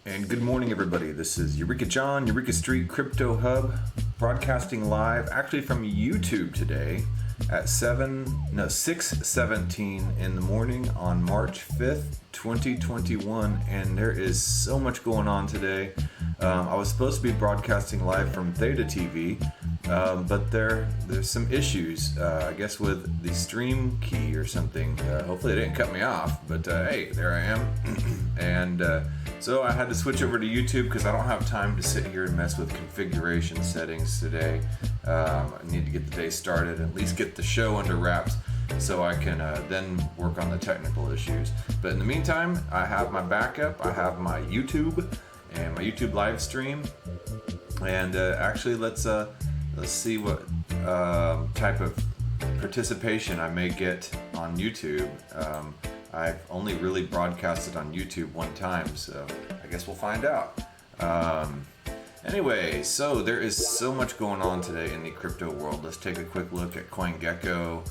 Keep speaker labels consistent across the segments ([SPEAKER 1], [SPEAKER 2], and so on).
[SPEAKER 1] And good morning, everybody. This is Eureka John, Eureka Street Crypto Hub, broadcasting live, actually from YouTube today at 6:17 in the morning on March 5th, 2021. And there is so much going on today. I was supposed to be broadcasting live from Theta TV, but there's some issues, I guess, with the stream key or something. Hopefully they didn't cut me off, but hey, there I am. And so I had to switch over to YouTube because I don't have time to sit here and mess with configuration settings today. I need to get the day started, at least get the show under wraps so I can then work on the technical issues. But in the meantime, I have my backup. I have my YouTube and my YouTube live stream. And actually, let's see what type of participation I may get on YouTube. I've only really broadcasted on YouTube one time, so I guess we'll find out. Anyway, so there is so much going on today in the crypto world. Let's take a quick look at CoinGecko.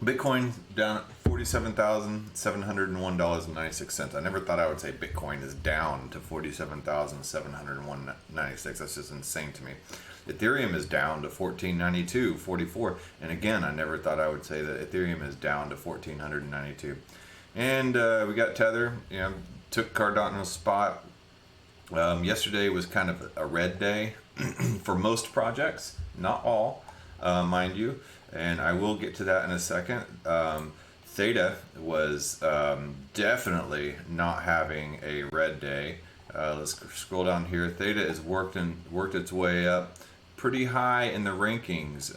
[SPEAKER 1] Bitcoin down at $47,701.96. I never thought I would say Bitcoin is down to $47,701.96. That's just insane to me. Ethereum is down to $1492.44. And again, I never thought I would say that Ethereum is down to $1,492. And we got Tether, took Cardano's spot. Yesterday was kind of a red day for most projects, not all, mind you. And I will get to that in a second. Theta was definitely not having a red day. Let's scroll down here. Theta has worked its way up pretty high in the rankings.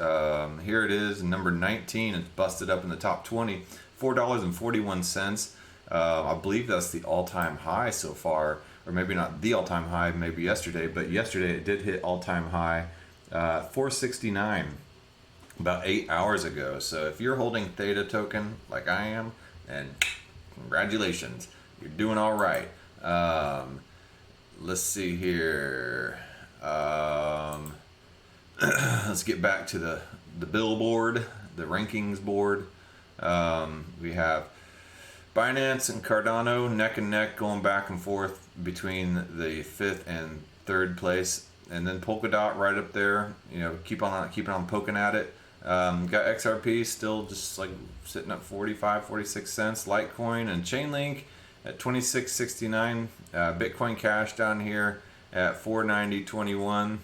[SPEAKER 1] Here it is, number 19. It's busted up in the top 20, $4.41. I believe that's the all-time high so far, or maybe not the all-time high, maybe yesterday, but yesterday it did hit all-time high, 469. About 8 hours ago. So if you're holding Theta token like I am, then congratulations, you're doing all right. Let's see here. Let's get back to the billboard, the rankings board. We have Binance and Cardano neck and neck, going back and forth between the 5th and 3rd place, and then Polkadot right up there. Keep on poking at it. Got XRP still just like sitting at 46 cents. Litecoin and Chainlink at 26.69. Bitcoin Cash down here at 490.21.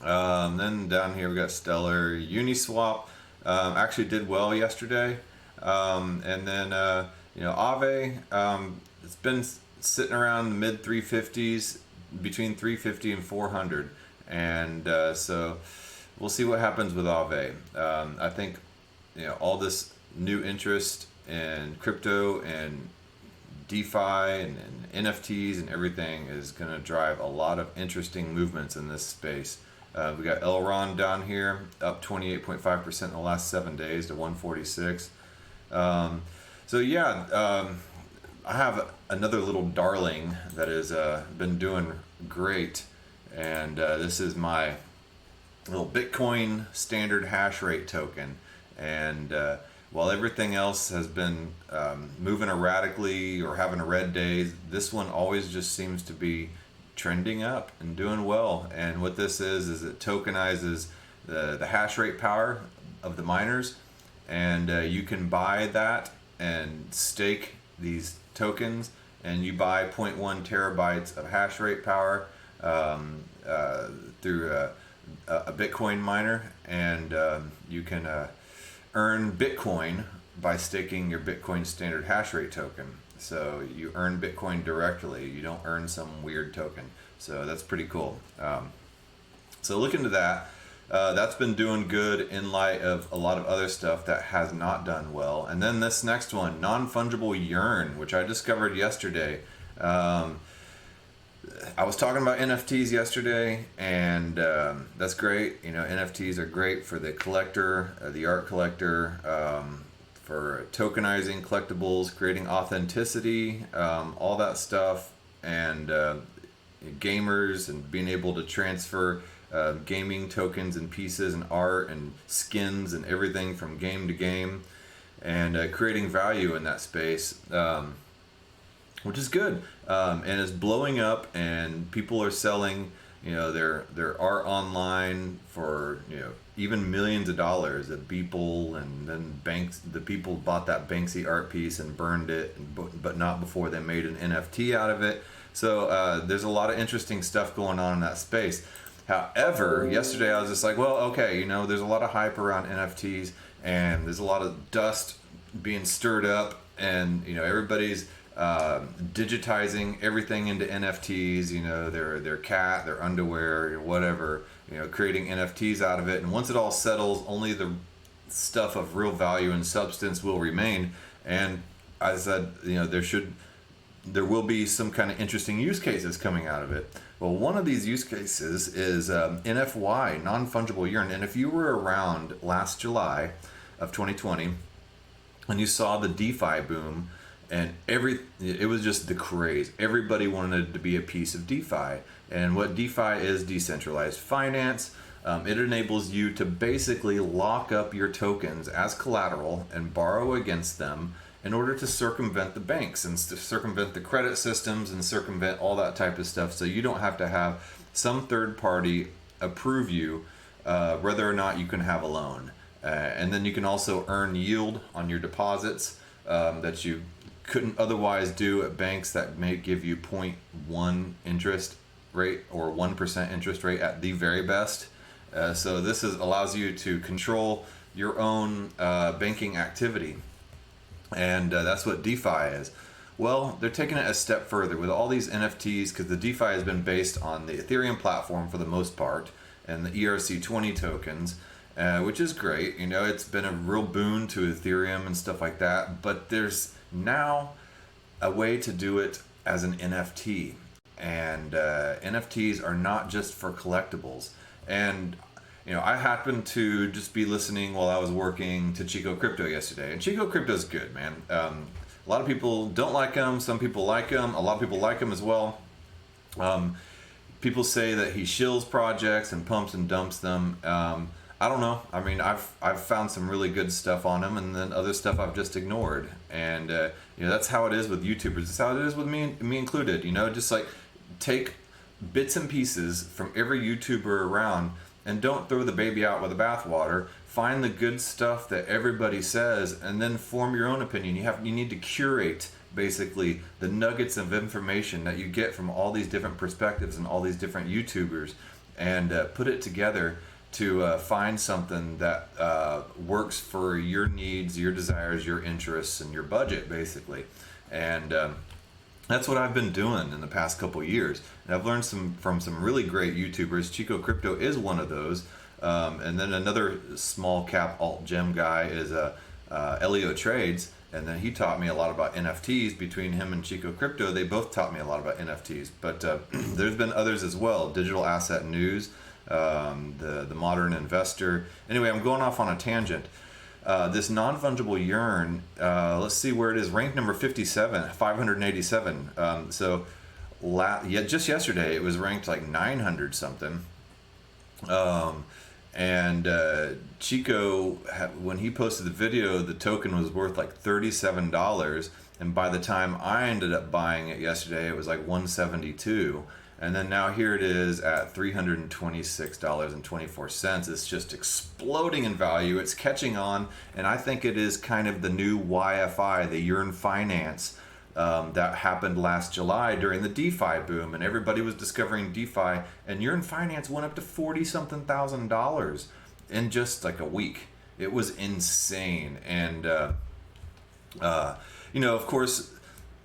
[SPEAKER 1] Then down here we got Stellar. Uniswap actually did well yesterday. And then Aave, it's been sitting around the mid 350s, between 350 and 400, and so we'll see what happens with Aave. I think all this new interest in crypto and DeFi and NFTs and everything is going to drive a lot of interesting movements in this space. We got Elron down here, up 28.5% in the last 7 days to 146. I have another little darling that has been doing great, and this is my little Bitcoin standard hash rate token. And while everything else has been moving erratically or having a red day, this one always just seems to be trending up and doing well. And what this is it tokenizes the hash rate power of the miners, and you can buy that and stake these tokens, and you buy 0.1 terabytes of hash rate power through a Bitcoin miner, and you can earn Bitcoin by staking your Bitcoin standard hash rate token. So you earn Bitcoin directly. You don't earn some weird token. So that's pretty cool. So look into that. That's been doing good in light of a lot of other stuff that has not done well. And then this next one, non-fungible yearn, which I discovered yesterday. I was talking about NFTs yesterday, and that's great. NFTs are great for the collector, the art collector, for tokenizing collectibles, creating authenticity, all that stuff, and gamers, and being able to transfer gaming tokens and pieces and art and skins and everything from game to game. and creating value in that space, which is good. And it's blowing up, and people are selling, their art online for, even millions of dollars at Beeple, and then the people bought that Banksy art piece and burned it, but not before they made an NFT out of it. So there's a lot of interesting stuff going on in that space. However, yesterday I was just like, well, okay, there's a lot of hype around NFTs, and there's a lot of dust being stirred up, and everybody's digitizing everything into NFTs, their cat, their underwear, whatever, creating NFTs out of it. And once it all settles, only the stuff of real value and substance will remain. And I said, there will be some kind of interesting use cases coming out of it. Well, one of these use cases is NFY, non-fungible urine. And if you were around last July of 2020 and you saw the DeFi boom, and it was just the craze. Everybody wanted to be a piece of DeFi. And what DeFi is, decentralized finance. It enables you to basically lock up your tokens as collateral and borrow against them in order to circumvent the banks and to circumvent the credit systems and circumvent all that type of stuff. So you don't have to have some third party approve you whether or not you can have a loan. And then you can also earn yield on your deposits that you couldn't otherwise do at banks that may give you 0.1 interest rate or 1% interest rate at the very best. So this allows you to control your own banking activity. And that's what DeFi is. Well, they're taking it a step further with all these NFTs, because the DeFi has been based on the Ethereum platform for the most part, and the ERC-20 tokens, which is great. It's been a real boon to Ethereum and stuff like that. But there's now a way to do it as an NFT. And NFTs are not just for collectibles. And I happened to just be listening while I was working to Chico Crypto yesterday. And Chico Crypto's good, man. A lot of people don't like him. Some people like him. A lot of people like him as well. People say that he shills projects and pumps and dumps them. I don't know. I mean, I've found some really good stuff on him, and then other stuff I've just ignored. And that's how it is with YouTubers. It's how it is with me included. Just like take bits and pieces from every YouTuber around, and don't throw the baby out with the bathwater. Find the good stuff that everybody says, and then form your own opinion. You need to curate basically the nuggets of information that you get from all these different perspectives and all these different YouTubers, and put it together to find something that works for your needs, your desires, your interests, and your budget, basically. And that's what I've been doing in the past couple years. And I've learned from some really great YouTubers. Chico Crypto is one of those. And then another small cap alt gem guy is Elio Trades. And then he taught me a lot about NFTs. Between him and Chico Crypto, they both taught me a lot about NFTs. But there's been others as well. Digital Asset News, the Modern Investor. Anyway, I'm going off on a tangent. This non-fungible urn, let's see where it is, ranked number 57, 587. Just yesterday it was ranked like 900 something. Chico, when he posted the video, the token was worth like $37, and by the time I ended up buying it yesterday, it was like $172. And then now here it is at $326.24. It's just exploding in value. It's catching on, and I think it is kind of the new YFI, the Yearn Finance, that happened last July during the DeFi boom, and everybody was discovering DeFi, and Yearn Finance went up to $40-something thousand in just like a week. It was insane. And of course,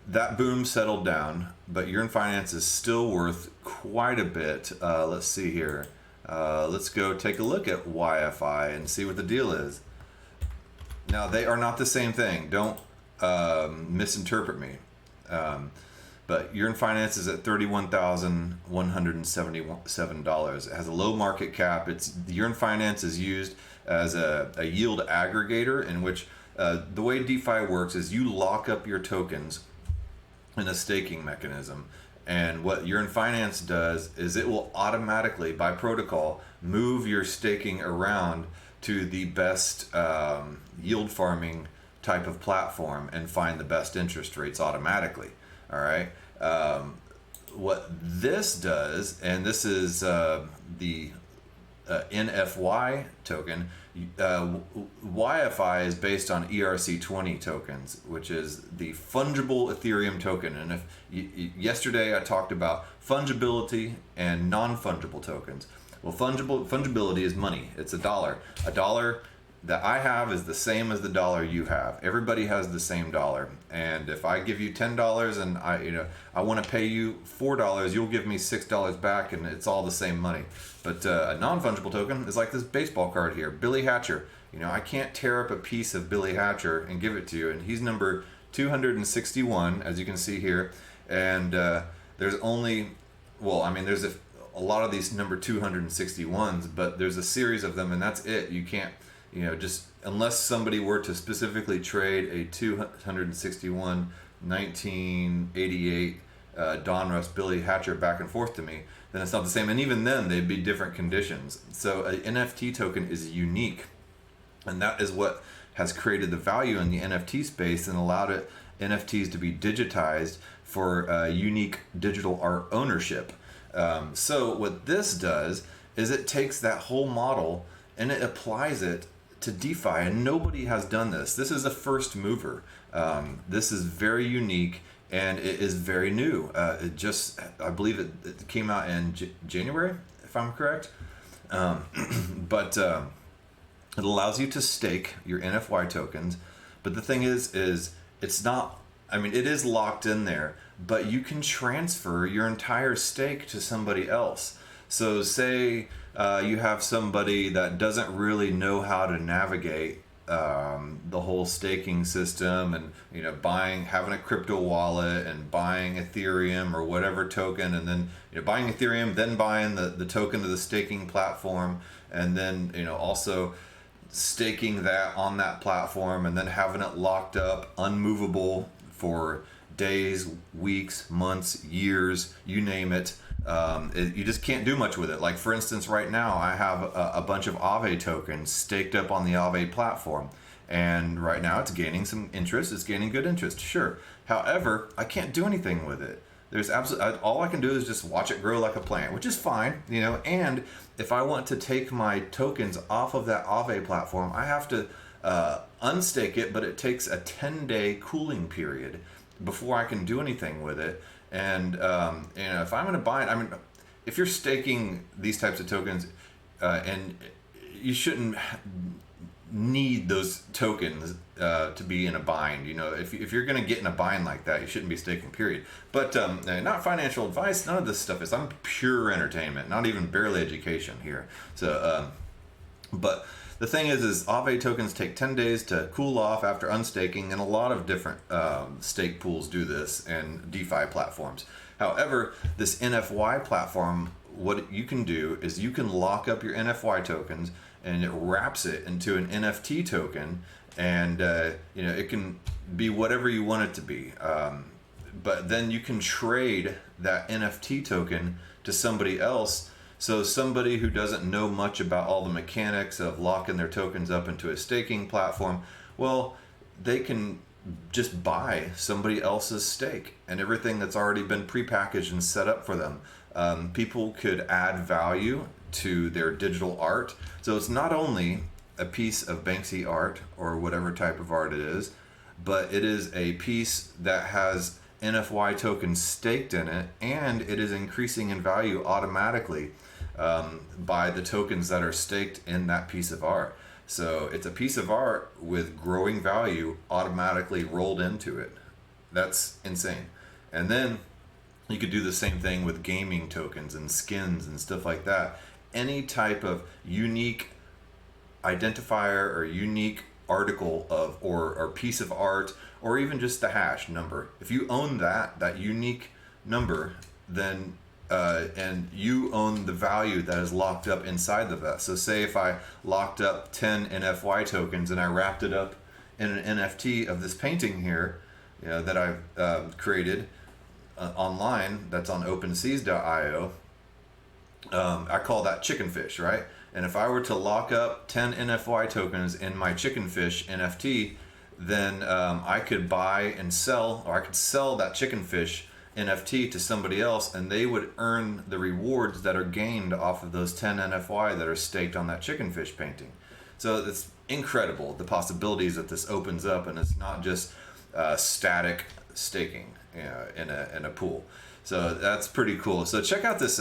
[SPEAKER 1] that boom settled down, but Yearn Finance is still worth quite a bit. Let's see here. Let's go take a look at YFI and see what the deal is. Now, they are not the same thing. Don't misinterpret me. But Yearn Finance is at $31,177. It has a low market cap. Yearn Finance is used as a yield aggregator, in which the way DeFi works is you lock up your tokens in a staking mechanism. And what Yearn Finance does is it will automatically, by protocol, move your staking around to the best yield farming type of platform and find the best interest rates automatically. All right. What this does, and this is the NFY token. YFI is based on ERC-20 tokens, which is the fungible Ethereum token. And yesterday I talked about fungibility and non-fungible tokens. Well, fungibility is money. It's a dollar. A dollar that I have is the same as the dollar you have. Everybody has the same dollar. And if I give you $10 and I want to pay you $4, you'll give me $6 back, and it's all the same money. But a non-fungible token is like this baseball card here, Billy Hatcher. I can't tear up a piece of Billy Hatcher and give it to you, and he's number 261, as you can see here. And there's only, there's a lot of these number 261s, but there's a series of them, and that's it. You can't, just unless somebody were to specifically trade a 261 1988 Donruss Billy Hatcher back and forth to me, then it's not the same. And even then, they'd be different conditions. So an NFT token is unique, and that is what has created the value in the NFT space and allowed NFTs to be digitized for unique digital art ownership. So what this does is it takes that whole model and it applies it to DeFi, and nobody has done this. This is a first mover. This is very unique, and it is very new. I believe it came out in January, if I'm correct. But it allows you to stake your NFY tokens. But the thing is it's not, it is locked in there, but you can transfer your entire stake to somebody else. So say you have somebody that doesn't really know how to navigate the whole staking system, and having a crypto wallet and buying Ethereum or whatever token, and then buying Ethereum, then buying the token of the staking platform, and then also staking that on that platform, and then having it locked up, unmovable for days, weeks, months, years, you name it. You just can't do much with it. Like, for instance, right now I have a bunch of Aave tokens staked up on the Aave platform, and right now it's gaining some interest. It's gaining good interest, sure. However, I can't do anything with it. There's all I can do is just watch it grow like a plant, which is fine, and if I want to take my tokens off of that Aave platform, I have to unstake it, but it takes a 10-day cooling period before I can do anything with it. And if I'm going to buy it, if you're staking these types of tokens, and you shouldn't need those tokens to be in a bind. If you're going to get in a bind like that, you shouldn't be staking, period. But not financial advice. None of this stuff is. I'm pure entertainment, not even barely education here. So, but the thing is Aave tokens take 10 days to cool off after unstaking, and a lot of different stake pools do this, and DeFi platforms. However, this NFY platform, what you can do is you can lock up your NFY tokens, and it wraps it into an NFT token, and it can be whatever you want it to be. But then you can trade that NFT token to somebody else. So somebody who doesn't know much about all the mechanics of locking their tokens up into a staking platform, well, they can just buy somebody else's stake and everything that's already been prepackaged and set up for them. People could add value to their digital art. So it's not only a piece of Banksy art or whatever type of art it is, but it is a piece that has NFY tokens staked in it, and it is increasing in value automatically by the tokens that are staked in that piece of art. So it's a piece of art with growing value automatically rolled into it. That's insane. And then you could do the same thing with gaming tokens and skins and stuff like that. Any type of unique identifier or unique article of or piece of art, or even just the hash number. If you own that unique number, then and you own the value that is locked up inside of that. So say if I locked up 10 NFY tokens and I wrapped it up in an NFT of this painting here that I've created online, that's on OpenSeas.io, I call that chickenfish, right? And if I were to lock up 10 NFY tokens in my chickenfish NFT, then I could buy and sell, or I could sell that chicken fish NFT to somebody else, and they would earn the rewards that are gained off of those 10 NFY that are staked on that chicken fish painting. So it's incredible the possibilities that this opens up, and it's not just static staking, you know, in a pool. So that's pretty cool. So check out this.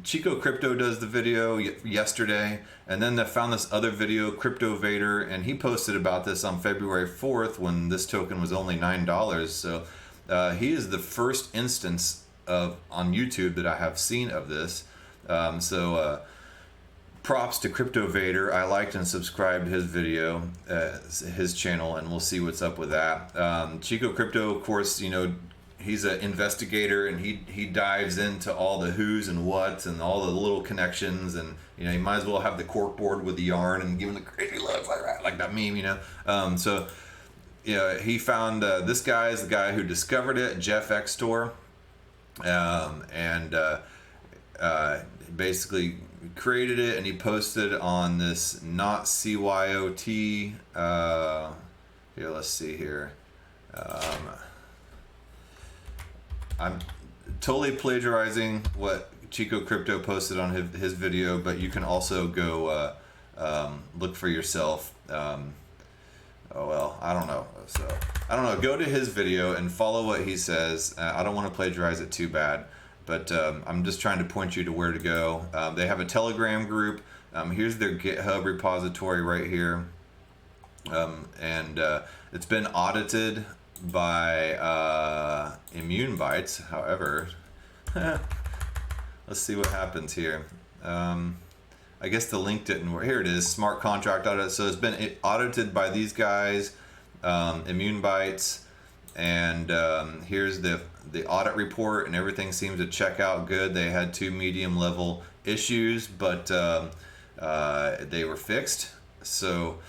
[SPEAKER 1] Chico Crypto does the video yesterday, and then they found this other video, Crypto Vader, and he posted about this on February 4th when this token was only $9. So he is the first instance on YouTube that I have seen of this. Props to Crypto Vader. I liked and subscribed his video, his channel, and we'll see what's up with that. Chico Crypto, of course, you know, he's an investigator, and he dives into all the who's and what's and all the little connections, and you know, you might as well have the cork board with the yarn and give him the crazy looks like that meme, you know. So yeah, he found this guy is the guy who discovered it, Jeff Extor, and basically created it, and he posted on this not CYOT. Here, let's see here. I'm totally plagiarizing what Chico Crypto posted on his video, but you can also go look for yourself. Oh well, I don't know. So I don't know. Go to his video and follow what he says. I don't want to plagiarize it too bad, but I'm just trying to point you to where to go. They have a Telegram group. Here's their GitHub repository right here, and it's been audited by Immune Bytes. However, let's see what happens here. I guess the link didn't work. Here it is, smart contract audit. So it's been audited by these guys, Immune Bytes, and here's the audit report, and everything seems to check out good. They had 2 medium level issues, but they were fixed. So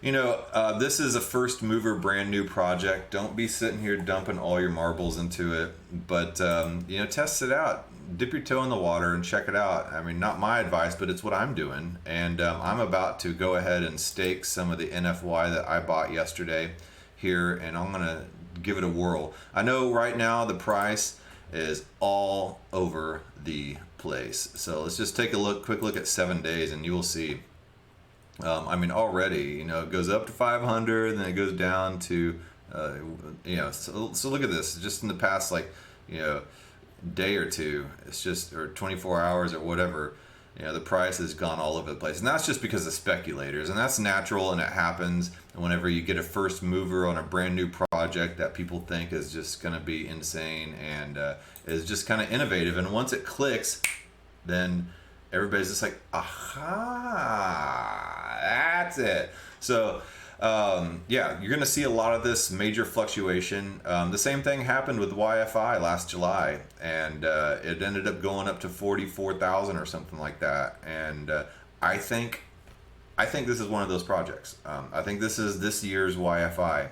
[SPEAKER 1] you know, this is a first mover, brand new project. Don't be sitting here dumping all your marbles into it, but you know, test it out. Dip your toe in the water and check it out. I mean, not my advice, but it's what I'm doing. And I'm about to go ahead and stake some of the NFY that I bought yesterday here, and I'm gonna give it a whirl. I know right now the price is all over the place. So let's just take a quick look at 7 days, and you will see. I mean, already, you know, it goes up to 500, then it goes down to, you know, so look at this. Just in the past, like, you know, day or two, it's just, or 24 hours or whatever, you know, the price has gone all over the place. And that's just because of speculators, and that's natural, and it happens. And whenever you get a first mover on a brand new project that people think is just going to be insane and is just kind of innovative, and once it clicks, then everybody's just like, aha, that's it. So yeah, you're gonna see a lot of this major fluctuation. The same thing happened with YFI last July, and it ended up going up to 44,000 or something like that. And I think this is one of those projects. I think this is this year's YFI.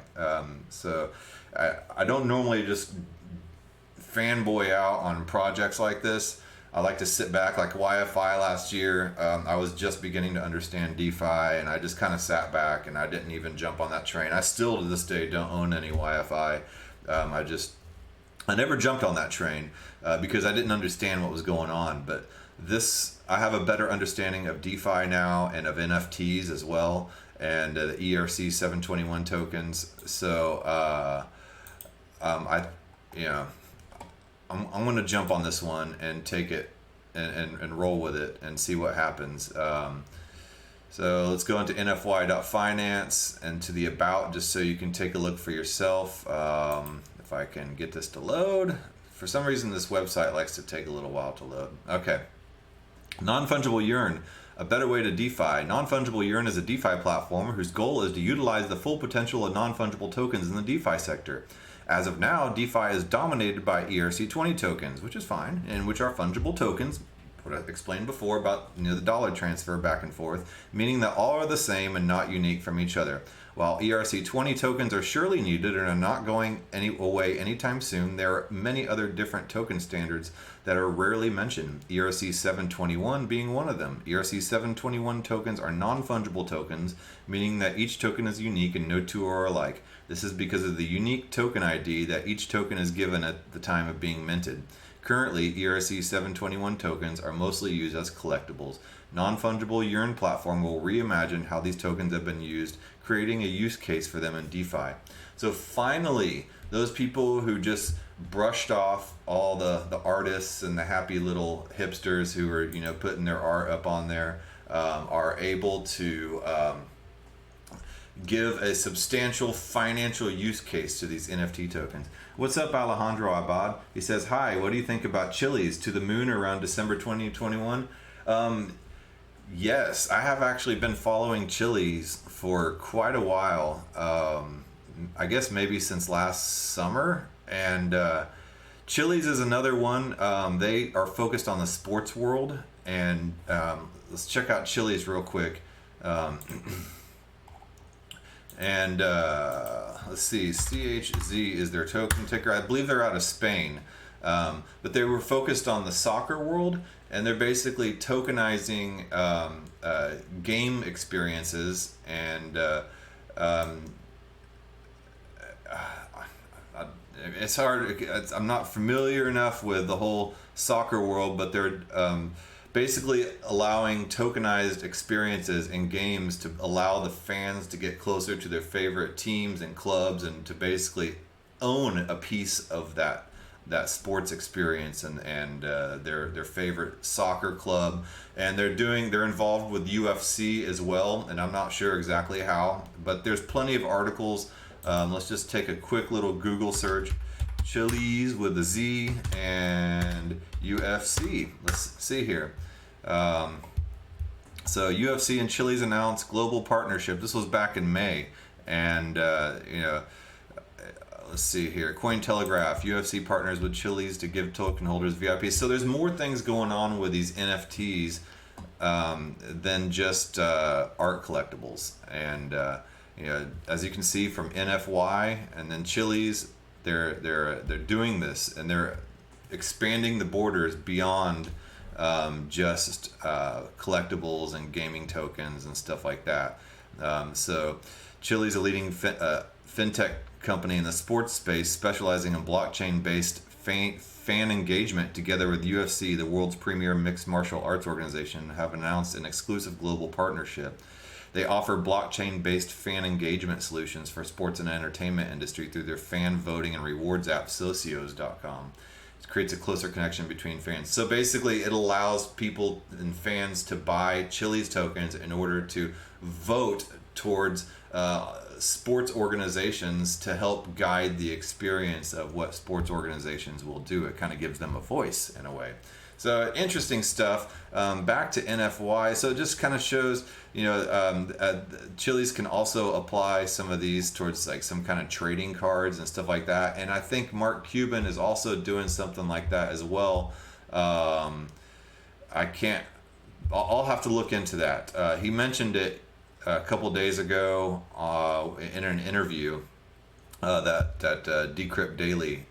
[SPEAKER 1] So I don't normally just fanboy out on projects like this. I like to sit back. Like YFI last year, I was just beginning to understand DeFi, and I just kind of sat back, and I didn't even jump on that train. I still to this day don't own any YFI. I never jumped on that train because I didn't understand what was going on. But I have a better understanding of DeFi now, and of NFTs as well, and the ERC-721 tokens. So I'm going to jump on this one and take it and roll with it and see what happens. So let's go into nfy.finance and to the about, just so you can take a look for yourself. If I can get this to load. For some reason, this website likes to take a little while to load. Okay. Non-fungible Yearn, a better way to DeFi. Non-fungible Yearn is a DeFi platform whose goal is to utilize the full potential of non-fungible tokens in the DeFi sector. As of now, DeFi is dominated by ERC-20 tokens, which is fine, and which are fungible tokens what I explained before about the dollar transfer back and forth, meaning that all are the same and not unique from each other. While ERC-20 tokens are surely needed and are not going away anytime soon, there are many other different token standards that are rarely mentioned, ERC-721 being one of them. ERC-721 tokens are non-fungible tokens, meaning that each token is unique and no two are alike. This is because of the unique token ID that each token is given at the time of being minted. Currently, ERC-721 tokens are mostly used as collectibles. Non-fungible Yearn platform will reimagine how these tokens have been used, creating a use case for them in DeFi. So finally, those people who just brushed off all the artists and the happy little hipsters who are putting their art up on there are able to give a substantial financial use case to these NFT tokens. What's up, Alejandro Abad? He says, hi, what do you think about Chili's to the moon around December 2021? Yes, I have actually been following Chili's for quite a while. I guess maybe since last summer. And Chili's is another one. They are focused on the sports world. And let's check out Chili's real quick. And let's see, CHZ is their token ticker. I believe they're out of Spain. But they were focused on the soccer world, and they're basically tokenizing game experiences. And it's hard. I'm not familiar enough with the whole soccer world, but they're basically allowing tokenized experiences in games to allow the fans to get closer to their favorite teams and clubs, and to basically own a piece of that sports experience and their favorite soccer club. And they're involved with UFC as well, and I'm not sure exactly how, but there's plenty of articles. Let's just take a quick little Google search. Chili's with a Z and UFC. Let's see here. So UFC and Chili's announced global partnership. This was back in May, and let's see here. Cointelegraph, UFC partners with Chili's to give token holders VIP. So there's more things going on with these NFTs than just art collectibles. And as you can see from NFY and then Chili's, they're doing this, and they're expanding the borders beyond just collectibles and gaming tokens and stuff like that. So Chili's a leading fintech company in the sports space, specializing in blockchain-based fan engagement. Together with UFC, the world's premier mixed martial arts organization, have announced an exclusive global partnership. They offer blockchain-based fan engagement solutions for sports and entertainment industry through their fan voting and rewards app, socios.com. It creates a closer connection between fans. So basically, it allows people and fans to buy Chili's tokens in order to vote towards sports organizations to help guide the experience of what sports organizations will do. It kind of gives them a voice in a way. So interesting stuff. Back to NFY. So it just kind of shows, Chili's can also apply some of these towards like some kind of trading cards and stuff like that. And I think Mark Cuban is also doing something like that as well. I'll have to look into that. He mentioned it a couple days ago in an interview that Decrypt Daily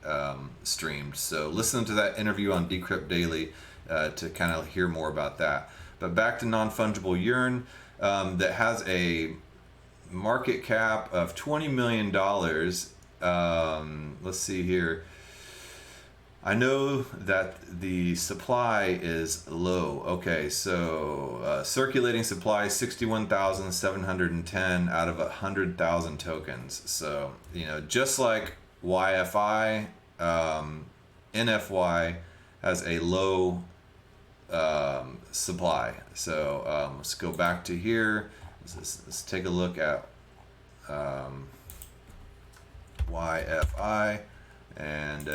[SPEAKER 1] streamed. So listen to that interview on Decrypt Daily to kind of hear more about that. But back to non-fungible Yearn, that has a market cap of $20 million. Let's see here. I know that the supply is low. Okay, so circulating supply 61,710 out of 100,000 tokens. So, just like YFI, NFY has a low supply. So let's go back to here. Let's take a look at YFI, and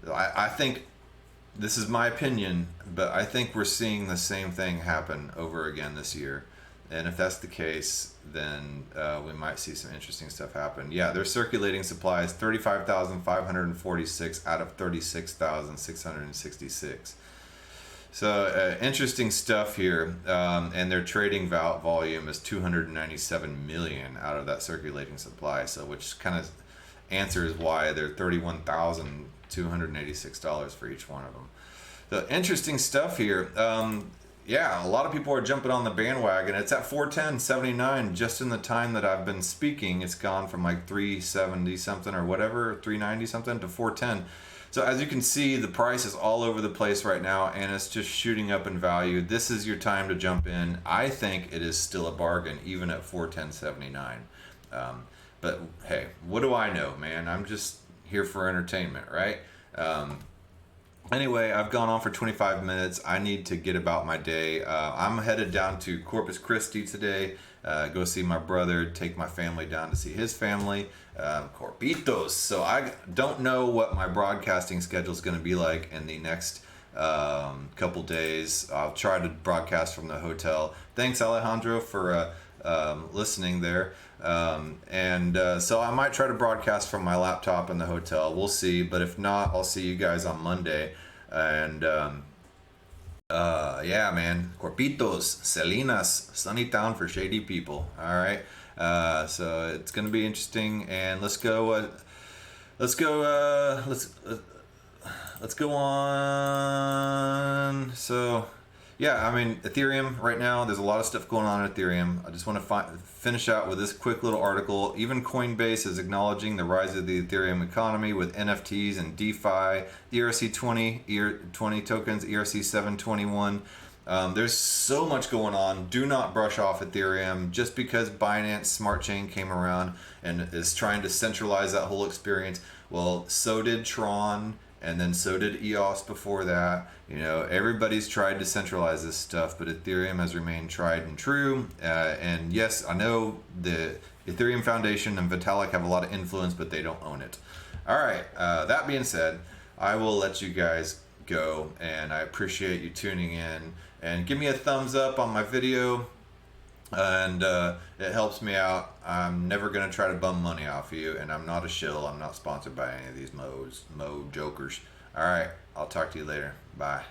[SPEAKER 1] I think, this is my opinion, but I think we're seeing the same thing happen over again this year. And if that's the case, then we might see some interesting stuff happen. Yeah, their circulating supply is 35,546 out of 36,666. So interesting stuff here, and their trading volume is 297 million out of that circulating supply. So which kind of answers why they're $31,286 for each one of them. So interesting stuff here. Yeah, a lot of people are jumping on the bandwagon. It's at 410.79 just in the time that I've been speaking. It's gone from like 370 something or whatever, 390 something to 410. So as you can see, the price is all over the place right now, and it's just shooting up in value. This is your time to jump in. I think it is still a bargain, even at 410.79. But hey, what do I know, man? I'm just here for entertainment, right? Anyway, I've gone on for 25 minutes. I need to get about my day. I'm headed down to Corpus Christi today, go see my brother, take my family down to see his family, Corpitos. So I don't know what my broadcasting schedule is going to be like in the next couple days. I'll try to broadcast from the hotel. Thanks, Alejandro, for listening there. So I might try to broadcast from my laptop in the hotel. We'll see, but if not, I'll see you guys on Monday. And yeah, man, Corpitos, Salinas, sunny town for shady people. All right, so it's gonna be interesting, and let's go on. So yeah, I mean, Ethereum right now, there's a lot of stuff going on in Ethereum. I just want to finish out with this quick little article. Even Coinbase is acknowledging the rise of the Ethereum economy with NFTs and DeFi, ERC-20 tokens, ERC-721. There's so much going on. Do not brush off Ethereum just because Binance Smart Chain came around and is trying to centralize that whole experience. Well, so did Tron, and then so did EOS before that. You know, everybody's tried to centralize this stuff, but Ethereum has remained tried and true. And yes, I know the Ethereum Foundation and Vitalik have a lot of influence, but they don't own it. All right, that being said, I will let you guys go, and I appreciate you tuning in. And give me a thumbs up on my video, and it helps me out. I'm never going to try to bum money off of you, and I'm not a shill. I'm not sponsored by any of these mo jokers. All right, I'll talk to you later. Bye.